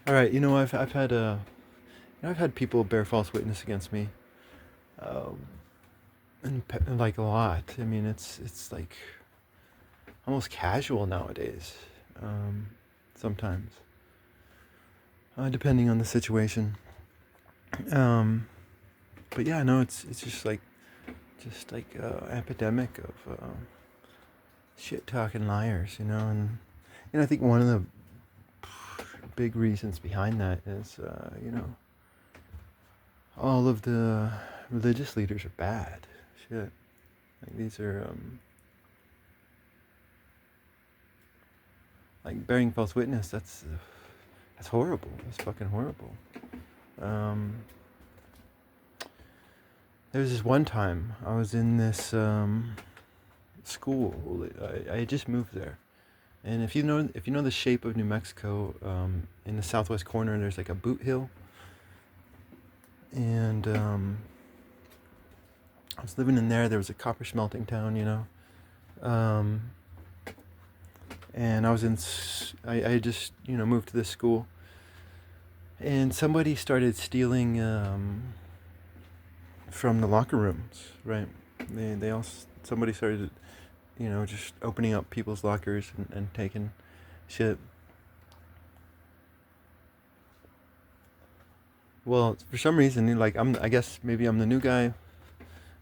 All right, I've had people bear false witness against me, um, and like a lot. I mean, it's like almost casual nowadays. Um, Sometimes, depending on the situation. Um, but yeah, no, it's just like epidemic of shit talking liars, and I think one of the big reasons behind that is all of the religious leaders are bad. Shit, like these are like bearing false witness. That's horrible. That's fucking horrible. Um, there was this one time I was in this school. I had just moved there, and if you know the shape of New Mexico, in the southwest corner, there's like a boot hill, and I was living in there. There was a copper smelting town, um, and I was I just moved to this school, and somebody started stealing from the locker rooms, right? They all somebody started, just opening up people's lockers and taking shit. Well, for some reason, like I guess maybe I'm the new guy.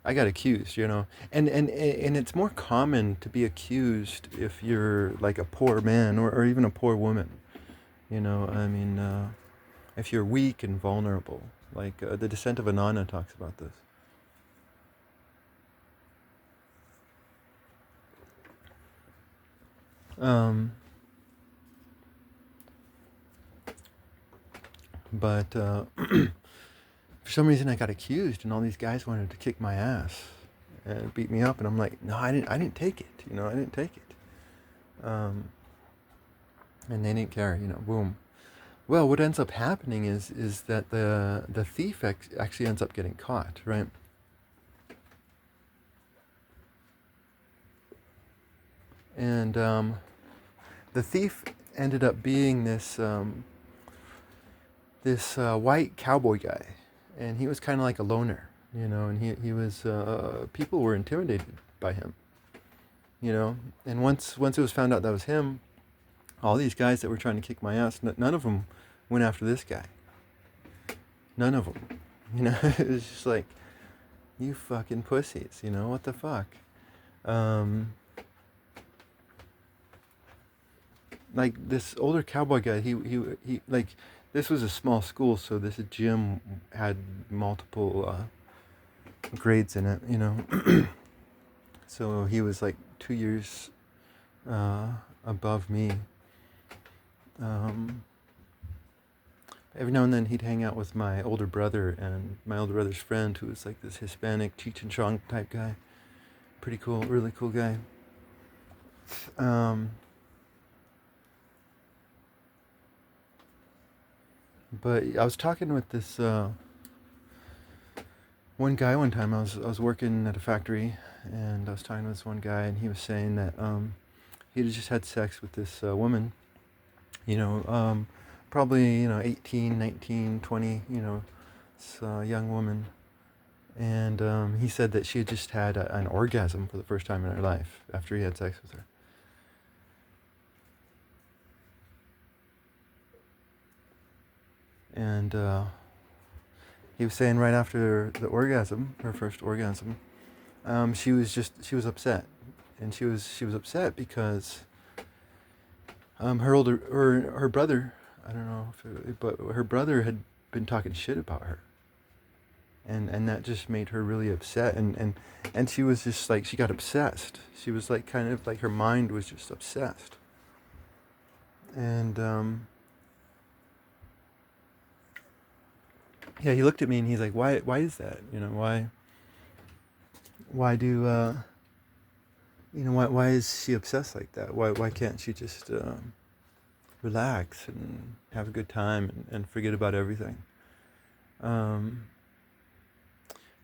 I got accused, and it's more common to be accused if you're like a poor man or even a poor woman. I mean, if you're weak and vulnerable, like the Descent of Anana talks about this. Um, but for some reason, I got accused, and all these guys wanted to kick my ass and beat me up, and I'm like, no, I didn't take it. I didn't take it. And they didn't care. Boom. Well, what ends up happening is that the thief actually ends up getting caught, right? And the thief ended up being this white cowboy guy, and he was kind of like a loner, and he was people were intimidated by him, and once it was found out that was him, all these guys that were trying to kick my ass, none of them went after this guy. None of them. It was just like, you fucking pussies. What the fuck? Um, like this older cowboy guy, he like this was a small school, so this gym had multiple grades in it. So he was like 2 years uh, above me. Um, every now and then he'd hang out with my older brother and my older brother's friend, who was like this Hispanic Cheech and Chong type guy. Pretty cool, really cool guy. Um, but I was talking with this one guy one time. I was working at a factory, and I was talking to this one guy, and he was saying that he had just had sex with this woman, you know, um, probably 18, 19, 20, this young woman, and he said that she had just had an orgasm for the first time in her life after he had sex with her. And he was saying right after the orgasm, her first orgasm, she was upset, and she was upset because her brother, I don't know but her brother had been talking shit about her, and that just made her really upset, and she was just like, she got obsessed. She was like, kind of like, her mind was just obsessed, and yeah, he looked at me and he's like, why is that? Why do why is she obsessed like that? Why can't she just relax and have a good time and forget about everything? Um,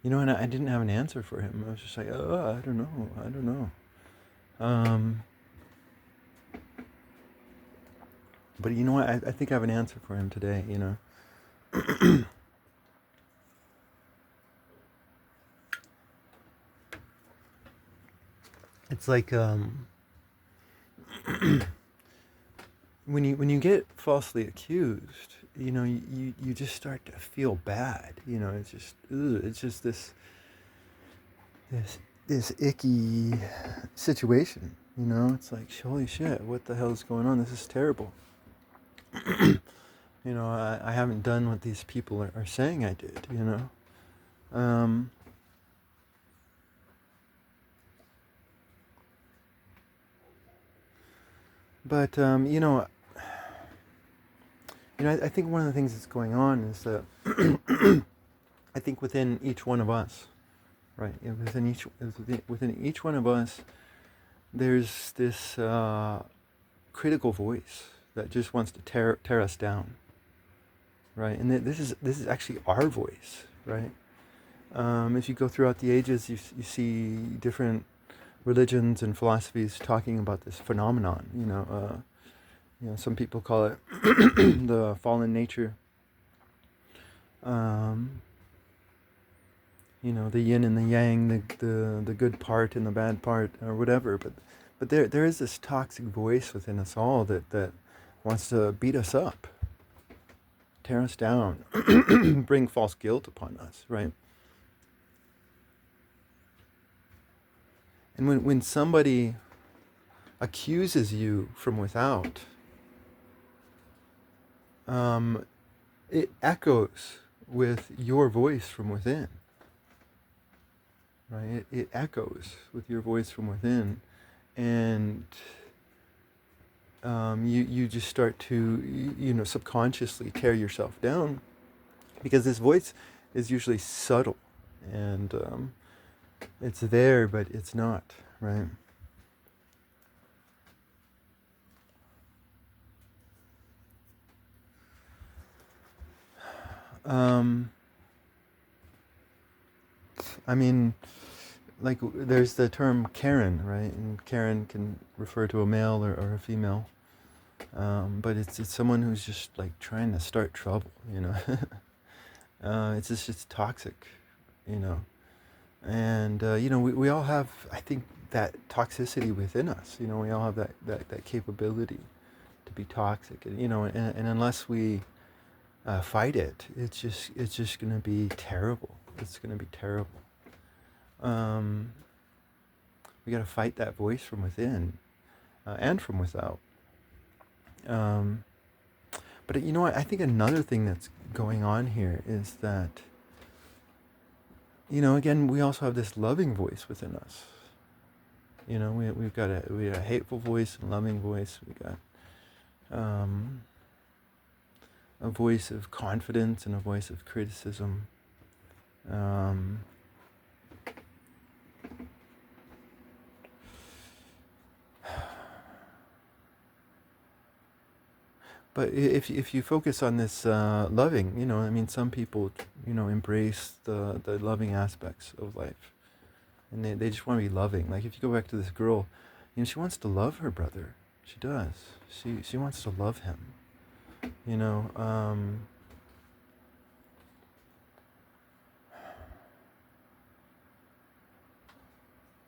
and I didn't have an answer for him. I was just like, oh, I don't know. Um, But you know what? I think I have an answer for him today. It's like when you get falsely accused, you just start to feel bad. It's just ugh, it's just this this icky situation. It's like holy shit, what the hell is going on? This is terrible. I haven't done what these people are saying I did. Um, but I think one of the things that's going on is that I think within each one of us, right? Within each one of us, there's this critical voice that just wants to tear us down, right? And this is actually our voice, right? If you go throughout the ages, you see different religions and philosophies talking about this phenomenon. Some people call it the fallen nature. Um, the yin and the yang, the good part and the bad part, or whatever. But there is this toxic voice within us all that wants to beat us up, tear us down, bring false guilt upon us, right? And when somebody accuses you from without, it echoes with your voice from within, right? It echoes with your voice from within, and you just start to subconsciously tear yourself down, because this voice is usually subtle, and it's there but it's not, right? um, I mean, like there's the term Karen, right? And Karen can refer to a male or a female, but it's someone who's just like trying to start trouble, it's toxic, you know. And we all have, I think, that toxicity within us. We all have that capability to be toxic, and unless we fight it, it's just gonna be terrible. It's gonna be terrible. Um, we got to fight that voice from within and from without. Um, but you know what? I think another thing that's going on here is that again, we also have this loving voice within us. We've got a hateful voice and loving voice. We got um, a voice of confidence and a voice of criticism. Um, But if you focus on this loving, I mean, some people, embrace the loving aspects of life, and they just want to be loving. Like if you go back to this girl, she wants to love her brother. She does. She wants to love him. You know,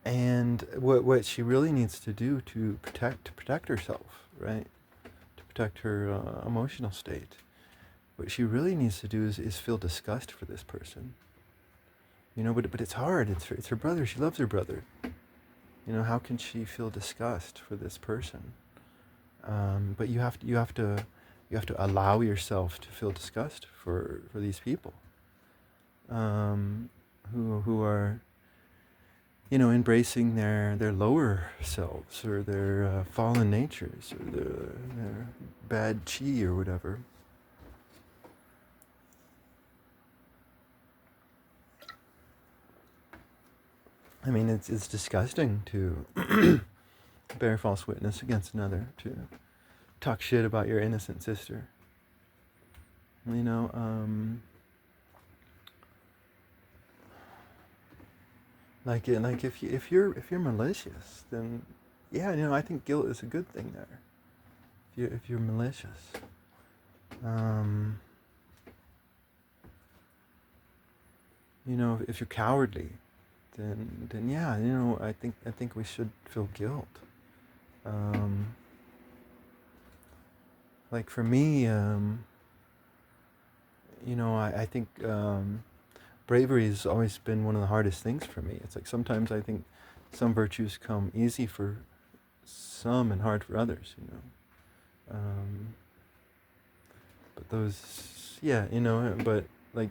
and what she really needs to do to protect herself, right? To protect her emotional state. What she really needs to do is feel disgust for this person. But it's hard. It's her brother. She loves her brother. How can she feel disgust for this person? But you have to allow yourself to feel disgust for these people, who are embracing their lower selves, or their fallen natures, or their bad chi, or whatever. I mean, it's disgusting to bear false witness against another, to talk shit about your innocent sister. You know, like if you're malicious, then yeah, I think guilt is a good thing there. if you're malicious. Um, you know, if you're cowardly, then yeah, you know, I think we should feel guilt. Um, like for me, you know, I think bravery has always been one of the hardest things for me. It's like sometimes I think some virtues come easy for some and hard for others, you know. But those, yeah, you know, but like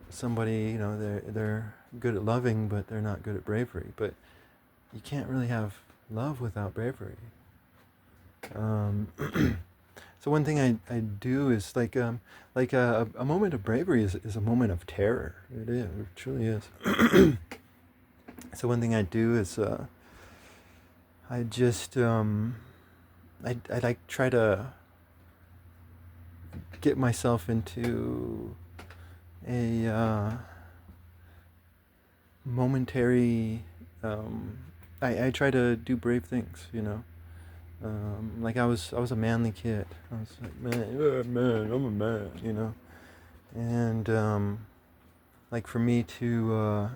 somebody, you know, they're good at loving, but they're not good at bravery. But you can't really have love without bravery. Um, so one thing I do is like a moment of bravery is a moment of terror. It is, it truly is. So one thing I do is I just I like try to get myself into a momentary. Um, I try to do brave things, you know. Like I was a manly kid. I was like, man, yeah, man, I'm a man, you know. And like for me to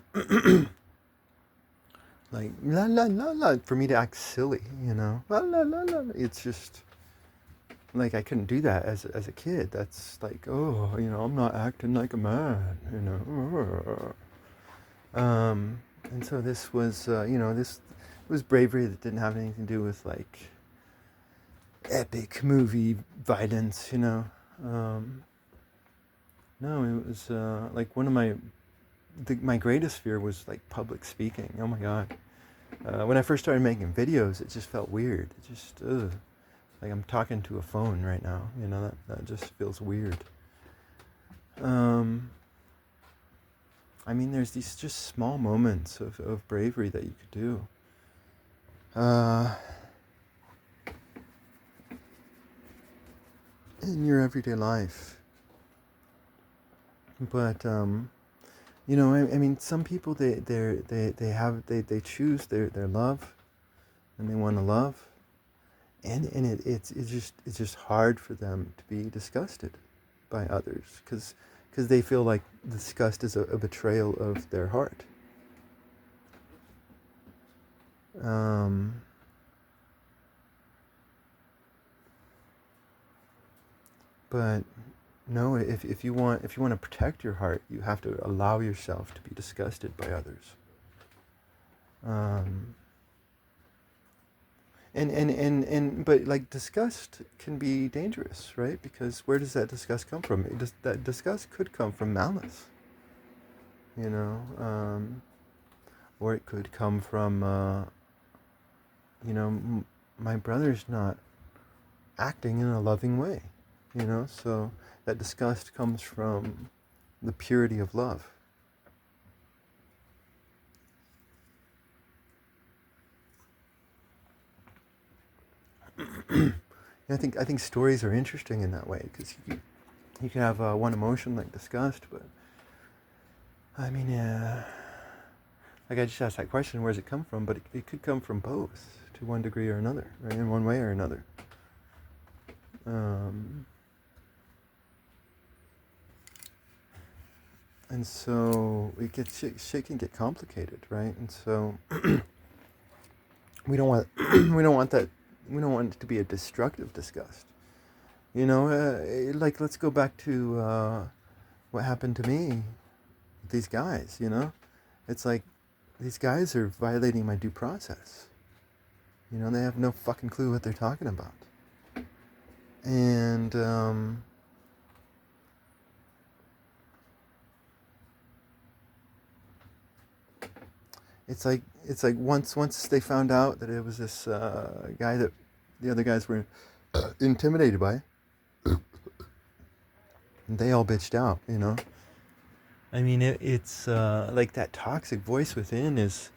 like la la la la, for me to act silly, you know, la la la la. It's just like I couldn't do that as a kid. That's like, oh, you know, I'm not acting like a man, you know. And so this was, you know, this was bravery that didn't have anything to do with like epic movie violence, you know. No, it was like one of my greatest fear was like public speaking. Oh my god. When I first started making videos, it just felt weird. It just, like I'm talking to a phone right now. You know, that just feels weird. I mean, there's these just small moments of bravery that you could do. In your everyday life. But you know, I mean, some people they choose their love, and they want to love, and it's just hard for them to be disgusted by others because they feel like disgust is a betrayal of their heart. But no, if you want to protect your heart, you have to allow yourself to be disgusted by others. Um, and but like disgust can be dangerous, right? Because where does that disgust come from? That disgust could come from malice, you know, or it could come from, you know, my brother's not acting in a loving way, you know, so that disgust comes from the purity of love. I think stories are interesting in that way because you can have one emotion like disgust, but I mean, like I just asked that question, where does it come from? But it could come from both to one degree or another, right? In one way or another. And so it gets shit can get complicated, right? And so we don't want we don't want that we don't want it to be a destructive disgust. You know, like let's go back to what happened to me with these guys. You know, it's like these guys are violating my due process. You know, they have no fucking clue what they're talking about. And it's like once they found out that it was this guy that the other guys were intimidated by, they all bitched out. You know, I mean it's like that toxic voice within is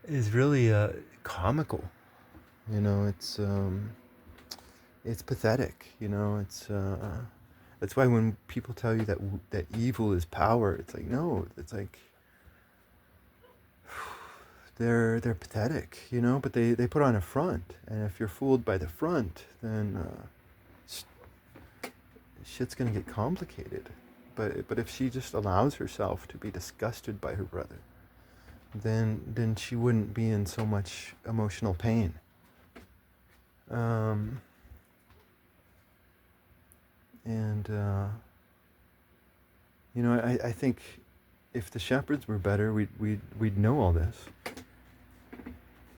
really comical. You know, it's pathetic. You know, it's that's why when people tell you that evil is power, it's like no, it's like they're pathetic, you know, but they put on a front, and if you're fooled by the front, then shit's gonna get complicated. But if she just allows herself to be disgusted by her brother, then she wouldn't be in so much emotional pain. Um, and you know, I think if the shepherds were better, we'd know all this.